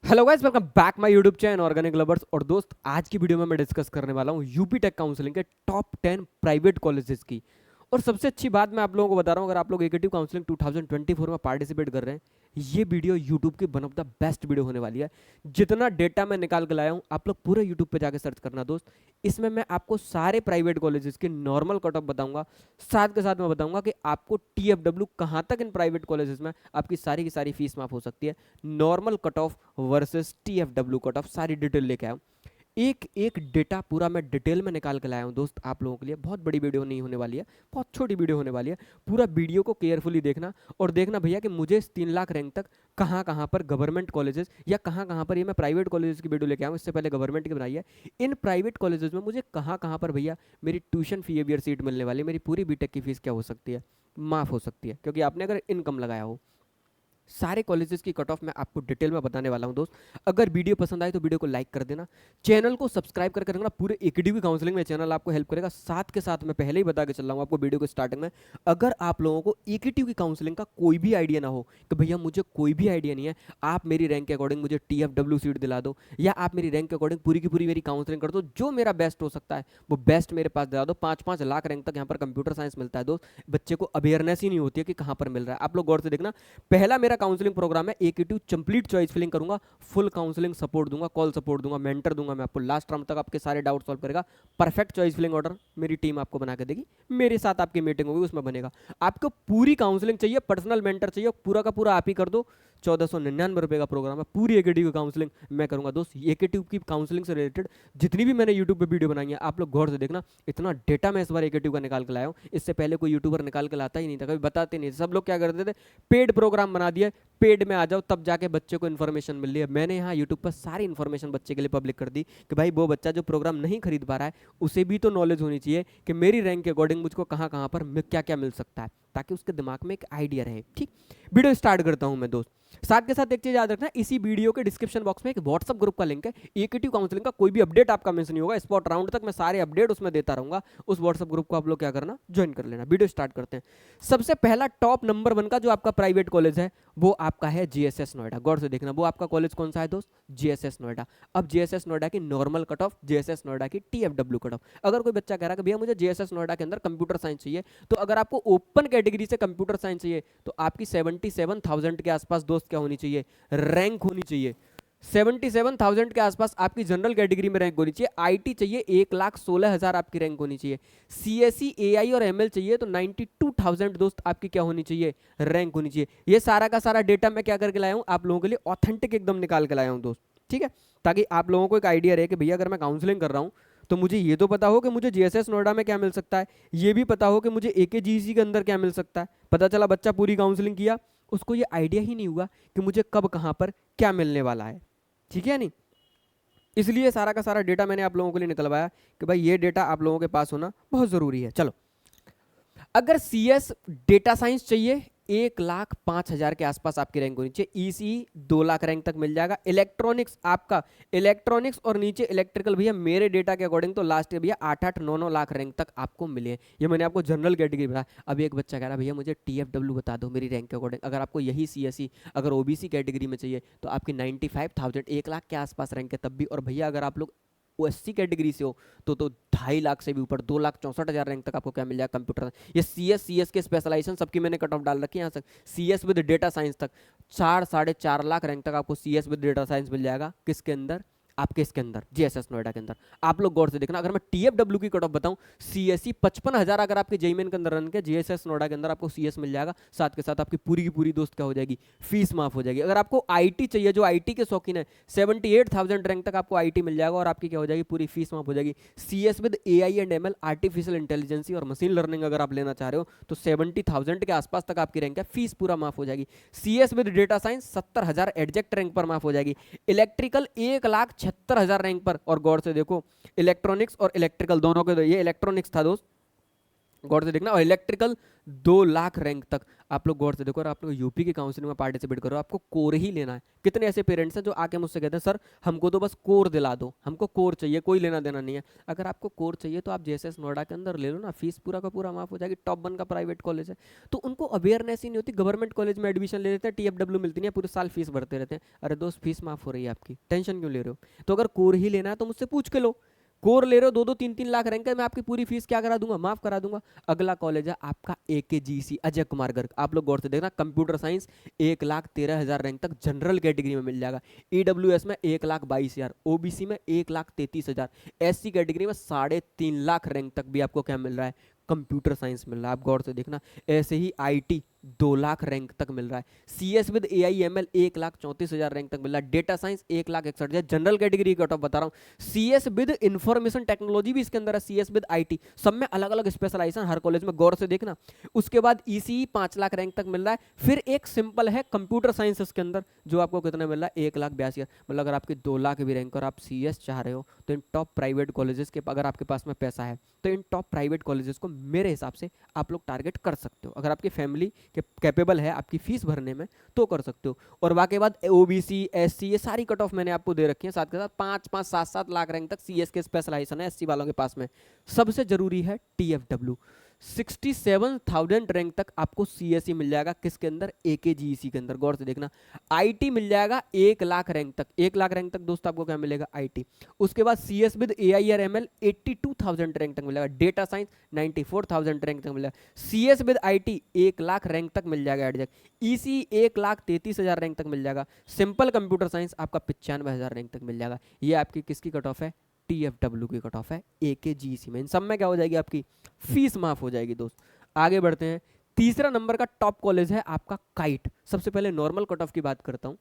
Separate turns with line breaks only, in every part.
Hello guys, welcome back my YouTube channel organic lovers. और दोस्त, आज की वीडियो में मैं डिस्कस करने वाला हूँ यूपी टेक काउंसलिंग के टॉप 10 प्राइवेट कॉलेजेस की। और सबसे अच्छी बात मैं आप लोगों को बता रहा हूँ, अगर आप लोग एकेटिव काउंसलिंग 2024 में पार्टिसिपेट कर रहे हैं, ये वीडियो यूट्यूब की one of the best video होने वाली है। जितना डेटा मैं निकाल के लाया हूँ, आप लोग पूरे यूट्यूब पे जाके सर्च करना दोस्त। इसमें मैं आपको सारे प्राइवेट कॉलेजेस के नॉर्मल कट ऑफ बताऊंगा, साथ के साथ मैं बताऊंगा कि आपको TFW कहाँ तक इन प्राइवेट कॉलेजेस में आपकी सारी की सारी फीस माफ हो सकती है। Normal cut off versus TFW cut off सारी डिटेल लेके आया हूँ। एक एक डेटा पूरा मैं डिटेल में निकाल के लाया हूँ दोस्त आप लोगों के लिए। बहुत बड़ी वीडियो नहीं होने वाली है, बहुत छोटी वीडियो होने वाली है। पूरा वीडियो को केयरफुली देखना और देखना भैया कि मुझे इस 3 लाख रैंक तक कहाँ कहाँ पर गवर्नमेंट कॉलेजेस या कहाँ कहाँ पर, ये मैं प्राइवेट कॉलेजेस की वीडियो लेके आऊँ, इससे पहले गवर्नमेंट की बनाई है। इन प्राइवेट कॉलेजेस में मुझे कहाँ कहाँ पर भैया मेरी ट्यूशन फी एवियर सीट मिलने वाली है, मेरी पूरी बीटेक की फीस क्या हो सकती है, माफ हो सकती है, क्योंकि आपने अगर इनकम लगाया हो। सारे कॉलेजेस की कट ऑफ मैं आपको डिटेल में बताने वाला हूं दोस्त। अगर वीडियो पसंद आए तो वीडियो को लाइक कर देना, चैनल को सब्सक्राइब करके रखना। पूरे एकेडमी काउंसलिंग में चैनल आपको हेल्प करेगा। साथ के साथ मैं पहले ही बता के चल रहा हूं आपको वीडियो को स्टार्टिंग में, अगर आप लोगों को एकेटिव की काउंसलिंग का कोई भी आइडिया ना हो कि भैया मुझे कोई भी आइडिया नहीं है, आप मेरी रैंक के अकॉर्डिंग मुझे TFW सीट दिला दो, या आप मेरी रैंक के अकॉर्डिंग पूरी की पूरी मेरी काउंसलिंग कर दो, जो मेरा बेस्ट हो सकता है वो बेस्ट मेरे पास दिला दो। 5-5 लाख रैंक तक यहाँ पर कंप्यूटर साइंस मिलता है दोस्त। बच्चे को अवेयरनेस ही नहीं होती है कि कहाँ पर मिल रहा है। आप लोग गौर से देखना, पहला मेरा काउंसलिंग प्रोग्राम है एकेटिव कंप्लीट चॉइस फिलिंग करूंगा, फुल काउंसलिंग सपोर्ट दूंगा, कॉल सपोर्ट दूंगा, मेंटर दूंगा मैं आपको, लास्ट टर्म तक आपके सारे डाउट सॉल्व करेगा। परफेक्ट चॉइस फिलिंग ऑर्डर मेरी टीम आपको बना के देगी, मेरे साथ आपकी मीटिंग होगी, उसमें बनेगा। आपको पूरी काउंसलिंग चाहिए, पर्सनल मेंटर चाहिए, पूरा का पूरा आप ही कर दो। 1499 रुपये का प्रोग्राम है, पूरी एकेटिव की काउंसलिंग मैं करूंगा दोस्त। एकेटिव की काउंसलिंग से रिलेटेड जितनी भी मैंने यूट्यूब पे वीडियो बनाई है, आप लोग गौर से देखना। इतना डेटा मैं इस बार एकेटिव का निकाल के लाया हूँ, इससे पहले कोई यूट्यूबर निकाल के लाता ही नहीं था, कभी बताते नहीं थे। सब लोग क्या करते थे, पेड प्रोग्राम बना दिया, पेड में आ जाओ तब जाके बच्चे को इन्फॉर्मेशन मिल रही है। मैंने यहाँ यूट्यूब पर सारी इन्फॉर्मेशन बच्चे के लिए पब्लिक कर दी कि भाई वो बच्चा जो प्रोग्राम नहीं खरीद पा रहा है, उसे भी तो नॉलेज होनी चाहिए कि मेरी रैंक के अकॉर्डिंग मुझको कहाँ कहाँ पर क्या क्या मिल सकता है, ताकि उसके दिमाग में एक आइडिया रहे। ठीक, वीडियो स्टार्ट करता हूँ मैं दोस्त। साथ के साथ एक चीज याद रखना, इसी वीडियो के डिस्क्रिप्शन बॉक्स में एक व्हाट्सएप ग्रुप का लिंक है। एकेटिव काउंसलिंग का कोई भी अपडेट आपका मिस नहीं होगा, स्पॉट राउंड तक मैं सारे अपडेट उसमें देता रहूंगा। उस व्हाट्सएप ग्रुप को आप लोग क्या करना, ज्वाइन कर लेना। वीडियो स्टार्ट करते हैं। सबसे पहला टॉप नंबर 1 का जो आपका प्राइवेट कॉलेज है वो आपका है GSS नोएडा। गौर से देखना, वो आपका कॉलेज कौन सा है दोस्त, GSS नोएडा। अब GSS नोएडा की normal cut off, GSS Noida की TFW कट ऑफ। अगर कोई बच्चा कह रहा है कि भैया मुझे GSS नोएडा के अंदर कंप्यूटर साइंस चाहिए, तो अगर आपको ओपन कैटेगरी से कंप्यूटर साइंस चाहिए तो आपकी 77,000 के आसपास दोस्त क्या होनी चाहिए, रैंक होनी चाहिए। 77,000 के आसपास आपकी जनरल कैटेगरी में रैंक होनी चाहिए। आईटी चाहिए 1,16,000 आपकी रैंक होनी चाहिए। सीएसई, एआई और एमएल चाहिए तो 92,000 दोस्त आपकी क्या होनी चाहिए, रैंक होनी चाहिए। ये सारा का सारा डेटा मैं क्या करके लाया हूं, आप लोगों के लिए ऑथेंटिक एकदम निकाल के लाया हूं दोस्त। ठीक है, ताकि आप लोगों को एक आइडिया रहे कि भैया अगर मैं काउंसलिंग कर रहा हूं तो मुझे ये तो पता हो कि मुझे जीएसएस नोएडा में क्या मिल सकता है, ये भी पता हो कि मुझे एकेजीसी के अंदर क्या मिल सकता है। पता चला बच्चा पूरी काउंसलिंग किया, उसको ये आइडिया ही नहीं हुआ कि मुझे कब कहां पर क्या मिलने वाला है। ठीक है नहीं, इसलिए सारा का सारा डेटा मैंने आप लोगों के लिए निकलवाया कि भाई ये डेटा आप लोगों के पास होना बहुत जरूरी है। चलो, अगर CS डेटा साइंस चाहिए 1,05,000 के आसपास आपकी रैंक होनी चाहिए। ईसी 2 लाख रैंक तक मिल जाएगा। इलेक्ट्रॉनिक्स, आपका इलेक्ट्रॉनिक्स और नीचे इलेक्ट्रिकल भैया मेरे डेटा के अकॉर्डिंग तो लास्ट ईयर भैया 8-8, 9-9 लाख रैंक तक आपको मिले हैं। ये मैंने आपको जनरल कैटेगरी बताया। अभी एक बच्चा कह रहा है भैया मुझे TFW बता दो मेरी रैंक के अकॉर्डिंग। अगर आपको यही CSE अगर OBC कैटेगरी में चाहिए तो आपकी 95,000, 1 लाख के आसपास रैंक है तब भी। और भैया अगर आप लोग OSC कैटेगरी से हो तो 2.5 लाख से भी ऊपर 2,64,000 रैंक तक आपको क्या मिल जाएगा, कंप्यूटर। ये CS के स्पेशलाइजेशन सबकी मैंने कट ऑफ डाल रखी है यहाँ तक, CS विद डेटा साइंस तक 4-4.5 लाख रैंक तक आपको CS विद डेटा साइंस मिल जाएगा। किसके अंदर, आपके इसके अंदर, GSS नोएडा के अंदर। आप लोग गौर से देखना, अगर मैं TFW की कट ऑफ बताऊं, CSE 55,000 अगर आपके जेईमेन के अंदर रन के, GSS नोएडा के अंदर आपको CS मिल जाएगा। साथ के साथ आपकी पूरी की पूरी दोस्त क्या हो जाएगी, फीस माफ हो जाएगी। अगर आपको IT चाहिए, जो IT के शौकीन है, 78,000 रैंक तक आपको IT मिल जाएगा और आपकी क्या हो जाएगी, पूरी फीस माफ हो जाएगी। CS with AI and ML, artificial intelligence और मशीन लर्निंग अगर आप लेना चाह रहे हो तो 70,000 के आसपास तक आपकी रैंक है, फीस पूरा माफ हो जाएगी। CS विद डेटा साइंस 70,000 एडजेक्ट रैंक पर माफ हो जाएगी। इलेक्ट्रिकल 1,76,000 रैंक पर। और गौर से देखो, इलेक्ट्रॉनिक्स और इलेक्ट्रिकल दोनों के, ये इलेक्ट्रॉनिक्स था दोस्त, गौर से देखना। और इलेक्ट्रिकल 2 लाख रैंक तक आप लोग गौर से देखो। और आप लोग यूपी की काउंसलिंग में पार्टिसिपेट करो, आपको कोर ही लेना है। कितने ऐसे पेरेंट्स हैं जो आके मुझसे कहते हैं सर हमको तो बस कोर दिला दो, हमको कोर चाहिए, कोई लेना देना नहीं है। अगर आपको कोर चाहिए तो आप जेएसएस नोएडा के अंदर ले लो ना, फीस पूरा का पूरा माफ हो जाएगी। टॉप 1 का प्राइवेट कॉलेज है। तो उनको अवेयरनेस ही नहीं होती, गवर्नमेंट कॉलेज में एडमिशन ले लेते हैं, टीएफडब्ल्यू मिलती नहीं है, पूरे साल फीस भरते रहते हैं। अरे दोस्त फीस माफ हो रही है आपकी, टेंशन क्यों ले रहे हो? तो अगर कोर ही लेना है तो मुझसे पूछ के लो। कोर ले रहे हो 2-2 3-3 लाख रैंक है, मैं आपकी पूरी फीस क्या करा दूंगा, माफ करा दूंगा। अगला कॉलेज है आपका एकेजीसी अजय कुमार गर्ग। आप लोग गौर से देखना, कंप्यूटर साइंस 1,13,000 रैंक तक जनरल कैटेगरी में मिल जाएगा। ईडब्ल्यूएस में 1,22,000, ओबीसी में 1,33,000, एससी कैटेगरी में 3.5 लाख रैंक तक भी आपको क्या मिल रहा है, कंप्यूटर साइंस मिल रहा है। आप गौर से देखना। ऐसे ही आईटी 2 लाख रैंक तक मिल रहा है। सीएस विद एआईएमएल 1,34,000 रैंक तक मिल रहा है। Data science 1,61,000, general category cut off बता रहा हूँ। सीएस विद इंफॉर्मेशन टेक्नोलॉजी भी इसके अंदर है, सीएस विद आईटी, सब में अलग अलग स्पेशलाइजेशन हर कॉलेज में, गौर से देखना। उसके बाद ईसीई 5 लाख रैंक तक मिल रहा है। फिर एक सिंपल है कंप्यूटर साइंस इसके अंदर, जो आपको कितना मिल रहा है, 1,82,000। मतलब अगर आपकी 2 लाख भी रैंक और आप सीएस चाह रहे हो तो इन टॉप प्राइवेट कॉलेजेस के, अगर आपके पास में पैसा है तो इन टॉप प्राइवेट कॉलेजेस को मेरे हिसाब से आप लोग टारगेट कर सकते हो। अगर आपकी फैमिली के कैपेबल है आपकी फीस भरने में तो कर सकते हो। और बाकी बाद ओबीसी एससी ये सारी कट ऑफ मैंने आपको दे रखी है, साथ के साथ 5-5 7-7 लाख रैंक तक सीएस के स्पेशलाइजेशन है एससी वालों के पास में। सबसे जरूरी है टीएफडब्ल्यू, 67,000 रैंक तक आपको सीएसई मिल जाएगा, किसके अंदर, एकेजीसी के अंदर। गौर से देखना। आईटी मिल जाएगा 1 लाख रैंक तक, 1 लाख रैंक तक दोस्त आपको क्या मिलेगा, आईटी। उसके बाद सीएस विद एआई और एमएल 82,000 रैंक तक मिलेगा। डेटा साइंस 94,000 रैंक तक मिलेगा। CS with IT 1 lakh rank तक मिल जाएगा एडजैक्ट। ईसी 1,33,000 रैंक तक मिल जाएगा। सिंपल कंप्यूटर साइंस आपका 95,000 रैंक तक मिल जाएगा। ये आपकी किसकी कट ऑफ है, टीएफडब्ल्यू की कट ऑफ है एकेजीसी में। इन सब में क्या हो जाएगी, आपकी फीस माफ हो जाएगी दोस्त। आगे बढ़ते हैं। तीसरा नंबर का टॉप कॉलेज है आपका काइट। सबसे पहले नॉर्मल कट ऑफ की बात करता हूं,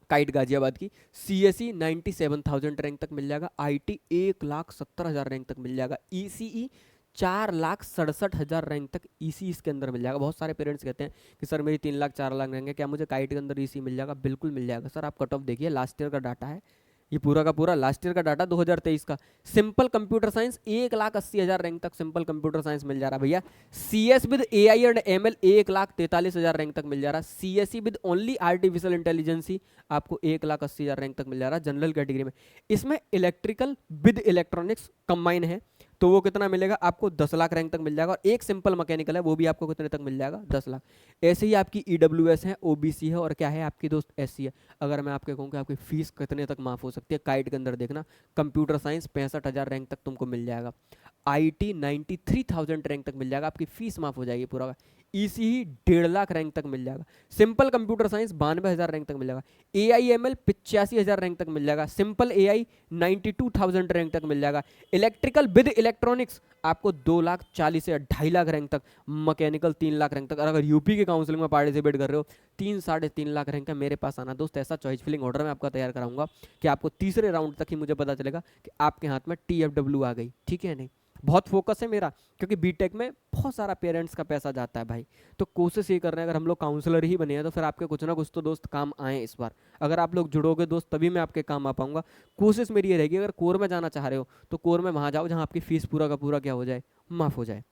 काइट गाजियाबाद की। सीएसई 97,000 रैंक तक मिल जाएगा। आईटी 1,70,000 रैंक तक मिल जाएगा। ईसीई 4,67,000 रैंक तक ईसी इसके अंदर मिल जाएगा। बहुत सारे पेरेंट्स कहते हैं कि सर मेरी 3 लाख 4 लाख रैंक है, क्या मुझे काइट के अंदर ईसी मिल जाएगा? बिल्कुल मिल जाएगा सर। आप कट ऑफ देखिए, लास्ट ईयर का डाटा है ये, पूरा का पूरा लास्ट ईयर का डाटा 2023 का। सिंपल कंप्यूटर साइंस 1,80,000 रैंक तक सिंपल कंप्यूटर साइंस मिल जा रहा है भैया। CS with AI and ML 1,43,000 rank तक मिल जा रहा है। CSE with only artificial intelligence आपको 1,80,000 रैंक तक मिल जा रहा है जनरल कैटेगरी में। इसमें इलेक्ट्रिकल विद इलेक्ट्रॉनिक्स कंबाइन है तो वो कितना मिलेगा आपको, 10 लाख रैंक तक मिल जाएगा। और एक सिंपल मैकेनिकल है वो भी आपको कितने तक मिल जाएगा, 10 लाख। ऐसे ही आपकी ईडब्ल्यूएस है, ओबीसी है, और क्या है आपकी दोस्त, एससी है। अगर मैं आपके कहूँ कि आपकी फीस कितने तक माफ हो सकती है, काइट के अंदर देखना, कंप्यूटर साइंस 65,000 रैंक तक तुमको मिल जाएगा। आईटी 93,000 रैंक तक मिल जाएगा, आपकी फीस माफ हो जाएगी पूरा। ईसी ही 1.5 लाख रैंक तक मिल जाएगा। सिंपल कंप्यूटर साइंस 92,000 रैंक तक मिल जाएगा। एआई एमएल 85,000 रैंक तक मिल जाएगा। सिंपल एआई 92,000 रैंक तक मिल जाएगा। इलेक्ट्रिकल विद इलेक्ट्रॉनिक्स आपको 2,40,000 से 2.5 लाख रैंक तक। मैकेनिकल 3 लाख रैंक तक। और अगर यूपी के काउंसिलिंग में पार्टिसिपेट कर रहे हो 3-3.5 लाख रैंक का, मेरे पास आना दोस्त। ऐसा चॉइस फिलिंग ऑर्डर में आपका तैयार कराऊंगा कि आपको तीसरे राउंड तक ही मुझे पता चलेगा कि आपके हाथ में टीएफडब्ल्यू आ गई, ठीक है नहीं। बहुत फोकस है मेरा, क्योंकि बीटेक में बहुत सारा पेरेंट्स का पैसा जाता है भाई। तो कोशिश ये कर रहे हैं अगर हम लोग काउंसलर ही बने हैं तो फिर आपके कुछ ना कुछ तो दोस्त काम आए इस बार। अगर आप लोग जुड़ोगे दोस्त तभी मैं आपके काम आ पाऊंगा। कोशिश मेरी ये रहेगी, अगर कोर में जाना चाह रहे हो तो कोर में वहां जाओ जहां आपकी फीस पूरा का पूरा क्या हो जाए, माफ हो जाए।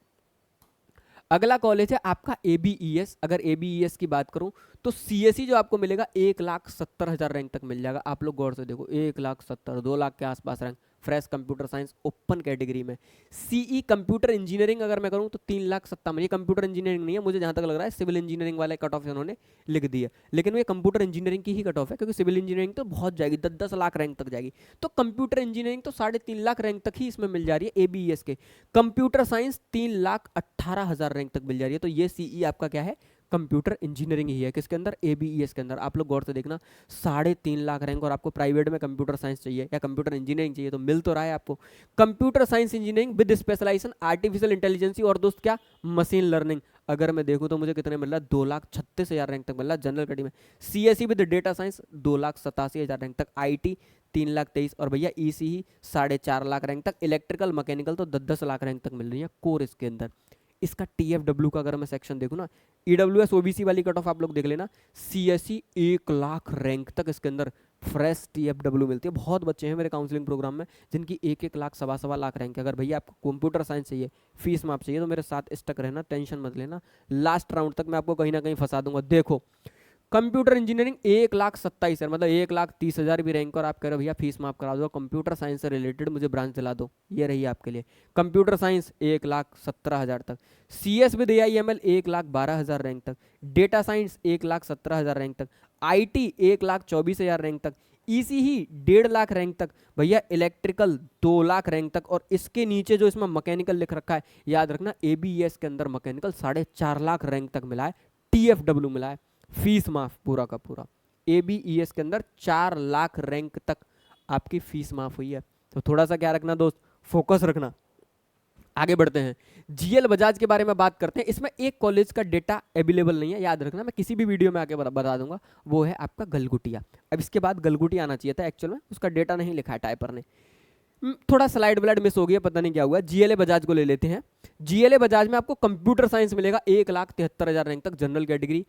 अगला कॉलेज है आपका एबीईएस। अगर एबीईएस की बात करूं तो सीएसई जो आपको मिलेगा 1,70,000 रैंक तक मिल जाएगा। आप लोग गौर से देखो, 1,70,000, 2 लाख के आसपास rank. Fresh computer science open category में। सीई कंप्यूटर इंजीनियरिंग अगर मैं करूं तो 3,57,000। ये कंप्यूटर इंजीनियरिंग नहीं है, मुझे जहां तक लग रहा है सिविल इंजीनियरिंग वाले कट ऑफ उन्होंने लिख दी है, लेकिन ये कंप्यूटर इंजीनियरिंग की ही कट ऑफ है, क्योंकि सिविल इंजीनियरिंग तो बहुत जाएगी, 10-10 लाख रैंक तक जाएगी। तो कंप्यूटर इंजीनियरिंग तो 3.5 लाख रैंक तक ही इसमें मिल जा रही है एबीईएस के। कंप्यूटर साइंस 3,18,000 रैंक तक मिल जा रही है। तो ये सीई आपका क्या है, कंप्यूटर इंजीनियरिंग ही है, किसके अंदर, एबीईएस के अंदर। आप लोग गौर से देखना, 3.5 लाख रैंक, और आपको प्राइवेट में कंप्यूटर साइंस चाहिए या कंप्यूटर इंजीनियरिंग चाहिए तो मिल तो रहा है आपको। Computer science engineering with specialization artificial intelligence और दोस्त क्या, मशीन लर्निंग। अगर मैं देखूं तो मुझे कितने मिल रहा है, 2,36,000 रैंक तक मिल रहा है जनरल कैटेगरी में। CSE with data science 2,87,000 rank तक। आईटी 3,23,000, और भैया ईसी ही 4.5 लाख रैंक तक। इलेक्ट्रिकल मैकेनिकल तो 10-10 लाख रैंक तक मिल रही है कोर इसके अंदर। इसका टीएफडब्ल्यू का अगर मैं सेक्शन देखूं ना, ईडब्ल्यूएस ओबीसी वाली कट ऑफ आप लोग देख लेना। सीएसई 1 लाख रैंक तक इसके अंदर फ्रेश TFW मिलती है। बहुत बच्चे हैं मेरे काउंसलिंग प्रोग्राम में जिनकी 1-1 लाख, सवा लाख रैंक है। अगर भैया आपको कंप्यूटर साइंस चाहिए, फीस में आप चाहिए, तो मेरे साथ स्टक रहना, टेंशन मत लेना, लास्ट राउंड तक मैं आपको कहीं ना कहीं फंसा दूंगा। देखो कंप्यूटर इंजीनियरिंग 1,27,000, मतलब 1,30,000 भी रैंक, और आप कह रहे हो भैया फीस माफ करा दो, कंप्यूटर साइंस से रिलेटेड मुझे ब्रांच दिला दो, ये रही आपके लिए। कंप्यूटर साइंस 1,17,000 तक, CS विद AIML 1,12,000 रैंक तक, डेटा साइंस 1,17,000 रैंक तक, IT 1,24,000 रैंक तक, EC ही 1.5 लाख रैंक तक, भैया इलेक्ट्रिकल 2 लाख रैंक तक, और इसके नीचे जो इसमें मैकेनिकल लिख रखा है, याद रखना ABES के अंदर मैकेनिकल 4.5 लाख रैंक तक मिला है, TFW मिला है, फीस माफ पूरा का पूरा। ABES के अंदर 4 लाख रैंक तक आपकी फीस माफ हुई है। तो थोड़ा सा क्या रखना दोस्त, फोकस रखना। आगे बढ़ते हैं, GL बजाज के बारे में बात करते हैं। इसमें एक कॉलेज का डेटा अवेलेबल नहीं है, याद रखना, मैं किसी भी वीडियो में आके बता दूंगा, वो है आपका गलगुटिया। अब इसके बाद गलगुटिया आना चाहिए था, एक्चुअल में उसका डेटा नहीं लिखा है टाइपर ने, थोड़ा स्लाइड ब्लाइड मिस हो गया, पता नहीं क्या हुआ। GLA बजाज को ले लेते हैं। GLA बजाज में आपको कंप्यूटर साइंस मिलेगा 1,73,000 रैंक तक, जनरल कैटेगरी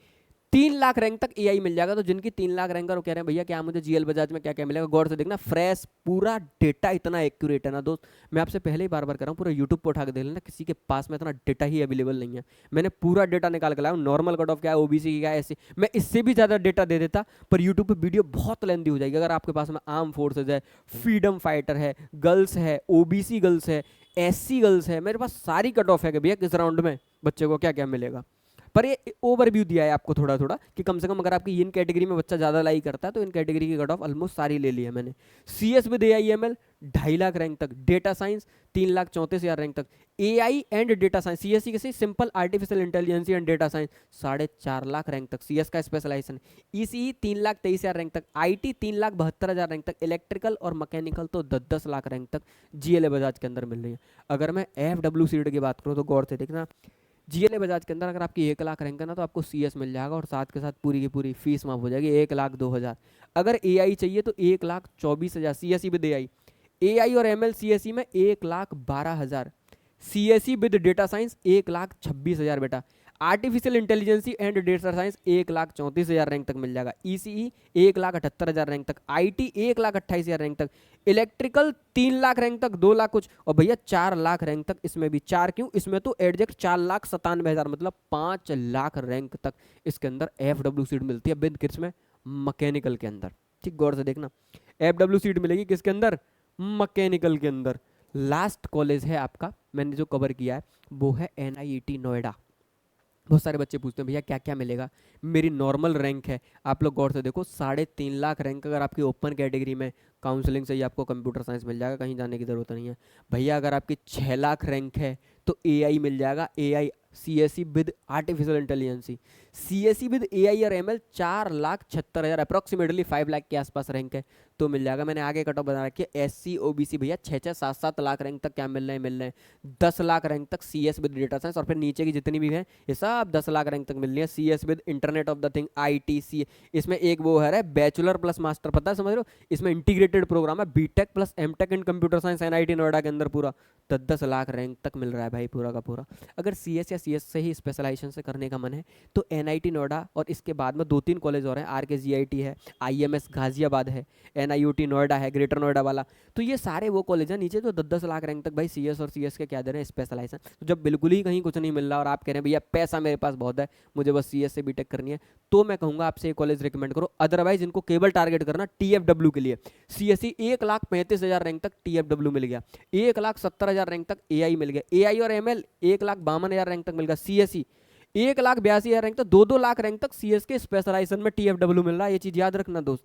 3 लाख रैंक तक AI मिल जाएगा। तो जिनकी 3 लाख रैंक है वो कह रहे हैं भैया क्या मुझे GL बजाज में क्या क्या मिलेगा, गौर से देखना, फ्रेश पूरा डेटा इतना एक्यूरेट है ना दोस्त, मैं आपसे पहले ही बार बार कर रहा हूँ, पूरा यूट्यूब पर उठा के देख लेना, किसी के पास में इतना डेटा ही अवेलेबल नहीं है। मैंने पूरा डेटा निकाल के लाया हूँ, नॉर्मल कट ऑफ क्या है, OBC की क्या है, ऐसे मैं इससे भी ज़्यादा डेटा दे देता, पर यूट्यूब पर वीडियो बहुत लेंदी हो जाएगी। अगर आपके पास में आर्म फोर्सेज है, फ्रीडम फाइटर है, गर्ल्स है, OBC गर्ल्स है, SC गर्ल्स है, मेरे पास सारी कट ऑफ है कि भैया किस राउंड में बच्चे को क्या क्या मिलेगा। पर ये ओवरव्यू दिया है आपको थोड़ा थोड़ा कि कम से कम अगर आपकी इन कैटेगरी में बच्चा ज़्यादा लाइक करता है तो इन कैटेगरी की कट ऑफ ऑलमोस्ट सारी ले ली है मैंने। CS with AIML 2.5 lakh rank तक, डेटा साइंस 3,34,000 रैंक तक, AI and data science CSE कैसे simple artificial intelligence and data science 4.5 lakh rank तक, CS का स्पेशलाइजेशन, ECE 3,23,000 रैंक तक, IT 3,72,000 रैंक तक, इलेक्ट्रिकल और मैकेनिकल तो 10-10 लाख रैंक तक GLA बजाज के अंदर मिल रही है। अगर मैं FW सीट की बात करूँ तो गौर से देखना, GLA बजाज के अंदर अगर आपकी 1 लाख रैंक है ना तो आपको CS मिल जाएगा, और साथ के साथ पूरी की पूरी फीस माफ हो जाएगी, 1,02,000। अगर AI चाहिए तो 1,24,000 CSE विद AI और ML CSE में 1,12,000, CSE विद डेटा साइंस 1,26,000 बेटा, artificial intelligence and data science 1,34,000 rank तक मिल जाएगा, ECE 1,78,000 रैंक तक, IT 1,28,000 रैंक तक, इलेक्ट्रिकल 3 लाख रैंक तक, 2 लाख कुछ, और भैया 4 लाख रैंक तक। इसमें भी 4 क्यों, इसमें तो एडजेक्ट 4,97,000, मतलब 5 लाख रैंक तक इसके अंदर FW सीट मिलती है विद किस में, मैकेनिकल के अंदर। ठीक, गौर से देखना, FW सीट मिलेगी किसके अंदर, मैकेनिकल के अंदर। लास्ट कॉलेज है आपका मैंने जो कवर किया है वो है NIET नोएडा। बहुत सारे बच्चे पूछते हैं भैया क्या क्या मिलेगा, मेरी नॉर्मल रैंक है, आप लोग गौर से देखो, 3.5 लाख रैंक अगर आपकी ओपन कैटेगरी में काउंसलिंग से ही आपको कंप्यूटर साइंस मिल जाएगा, कहीं जाने की ज़रूरत नहीं है। भैया अगर आपकी 6 लाख रैंक है तो AI मिल जाएगा, AI CSE with artificial intelligence, CSE with AI और ML 4,76,000, अप्रॉक्सीमेटली 5 लाख के आसपास रैंक है तो मिल जाएगा। मैंने आगे कट ऑफ बता रखी है, SC OBC भैया 6-6, 7-7 लाख रैंक तक क्या मिल रहे हैं 10 लाख रैंक तक CS विद डेटा साइंस, और फिर नीचे की जितनी भी है ये सब 10 लाख रैंक तक मिल रही है। CS with internet of the thing ITC, इसमें एक वो है बैचलर प्लस मास्टर, पता है, समझ लो, इसमें इंटीग्रेटेड प्रोग्राम है, BTech प्लस MTech इन कंप्यूटर साइंस, NIT नोएडा के अंदर पूरा 10-10 लाख रैंक तक मिल रहा है भाई पूरा का पूरा। अगर CS या CS से ही स्पेशलाइजेशन से करने का मन है तो NIT नोएडा, और इसके बाद में 2-3 कॉलेज और हैं, RKGIT है, IMS गाजियाबाद है, NIUT नोएडा है, ग्रेटर नोएडा वाला, तो ये सारे वो कॉलेज हैं नीचे जो 10-10 लाख रैंक तक भाई CS और CS के क्या दे रहे हैं, स्पेशलाइजेशन। तो जब बिल्कुल ही कहीं कुछ नहीं मिल रहा और आप कह रहे हैं भैया पैसा मेरे पास बहुत है, मुझे बस CS से BTech करनी है, तो मैं कहूँगा आपसे ये कॉलेज रिकमेंड करो। अदरवाइज इनको केवल टारगेट करना TFW के लिए। CSE 1,35,000 रैंक तक TFW मिल गया, 1,70,000 रैंक तक AI मिल गया, AI और ML 1,52,000 रैंक तक मिल गया, CSE 1,82,000 रैंक तक, 2-2 लाख रैंक तक CS के स्पेशलाइजेशन में TFW मिल रहा है, ये चीज याद रखना दोस्त।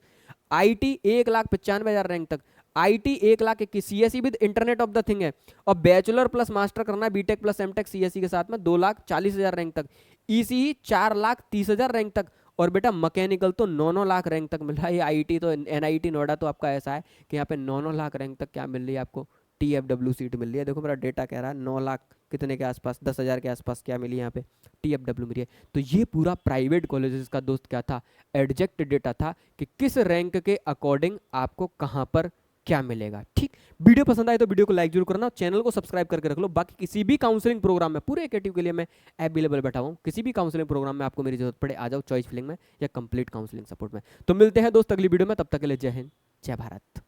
IT 1,95,000 रैंक तक, IT 1,21,000, CSE with internet of the thing है, और बैचलर प्लस मास्टर करना है BTech प्लस MTech CSE के साथ में 2,40,000 रैंक तक, ECE 4,30,000 रैंक तक, और बेटा मैकेनिकल तो 9-9 लाख रैंक तक मिल रहा है। ये IT तो NIT नोएडा तो आपका ऐसा है कि यहाँ पे 9-9 लाख रैंक तक क्या मिल रही है आपको, TFW सीट मिल रही है। देखो मेरा डेटा कह रहा है 9 लाख कितने के आसपास, 10,000 के आसपास क्या मिली यहाँ पे TFW मिली है। तो ये पूरा प्राइवेट कॉलेजेस का दोस्त क्या था, एडजेक्ट डेटा था कि किस रैंक के अकॉर्डिंग आपको कहाँ पर क्या मिलेगा। ठीक, वीडियो पसंद आए तो वीडियो को लाइक जरूर करना, चैनल को सब्सक्राइब करके रख लो। बाकी किसी भी काउंसलिंग प्रोग्राम में पूरे एकेटिव के लिए मैं अवेलेबल बैठा हूँ, किसी भी काउंसलिंग प्रोग्राम में आपको मेरी जरूरत पड़े आ जाओ, चॉइस फिलिंग में या कंप्लीट काउंसलिंग सपोर्ट में। तो मिलते हैं दोस्त अगली वीडियो में, तब तक के लिए जय हिंद, जय भारत।